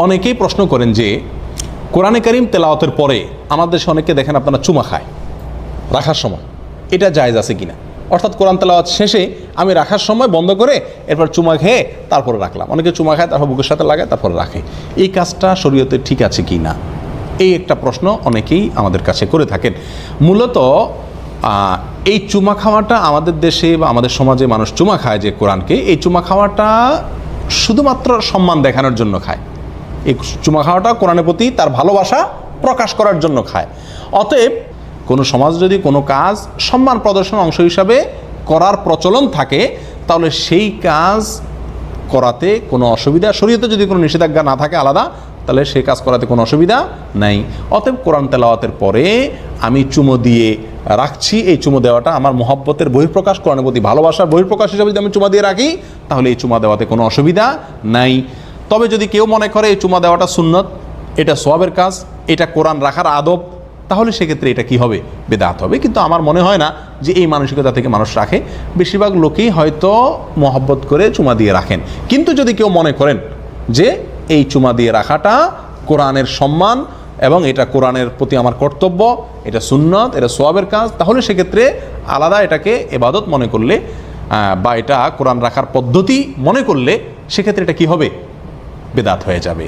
অনেকেই প্রশ্ন করেন যে কোরআনে কারীম তেলাওয়াতের পরে আমাদের দেশে অনেকে দেখেন আপনারা চুমা খায় রাখার সময়, এটা জায়েজ আছে কিনা? অর্থাৎ কোরআন তেলাওয়াত শেষে আমি রাখার সময় বন্ধ করে এরপর চুমা খেয়ে তারপরে রাখলাম। অনেকে চুমা খায় তারপর বুকের সাথে লাগায় তারপরে রাখে, এই কাজটা শরীয়তে ঠিক আছে কি না, এই একটা প্রশ্ন অনেকেই আমাদের কাছে করে থাকেন। মূলত এই চুমা খাওয়াটা আমাদের দেশে বা আমাদের সমাজে মানুষ চুমা খায় যে কোরআনকে, এই চুমা খাওয়াটা শুধুমাত্র সম্মান দেখানোর জন্য খায়। এই চুমা খাওয়াটা কোরআনের প্রতি তার ভালোবাসা প্রকাশ করার জন্য খায়। অতএব কোনো সমাজ যদি কোনো কাজ সম্মান প্রদর্শনের অংশ হিসাবে করার প্রচলন থাকে, তাহলে সেই কাজ করাতে কোনো অসুবিধা, শরীয়তে যদি কোনো নিষেধাজ্ঞা না থাকে আলাদা, তাহলে সেই কাজ করাতে কোনো অসুবিধা নাই। অতএব কোরআন তেলাওয়াতের পরে আমি চুমো দিয়ে রাখছি, এই চুমো দেওয়াটা আমার মহব্বতের বহিঃপ্রকাশ, কোরআনের প্রতি ভালোবাসার বহিঃপ্রকাশ হিসাবে যদি আমি চুমা দিয়ে রাখি, তাহলে এই চুমা দেওয়াতে কোনো অসুবিধা নাই। তবে যদি কেউ মনে করে এই চুমা দেওয়াটা সুন্নত, এটা সওয়াবের কাজ, এটা কোরআন রাখার আদব, তাহলে সেক্ষেত্রে এটা কি হবে? বেদাত হবে। কিন্তু আমার মনে হয় না যে এই মানসিকতা থেকে মানুষ রাখে। বেশিরভাগ লোকেই হয়তো মহব্বত করে চুমা দিয়ে রাখেন। কিন্তু যদি কেউ মনে করেন যে এই চুমা দিয়ে রাখাটা কোরআনের সম্মান এবং এটা কোরআনের প্রতি আমার কর্তব্য, এটা সুন্নত, এটা সওয়াবের কাজ, তাহলে সেক্ষেত্রে আলাদা এটাকে ইবাদত মনে করলে বা এটা কোরআন রাখার পদ্ধতি মনে করলে সেক্ষেত্রে এটা কি হবে? বেদাত হয়ে যাবে।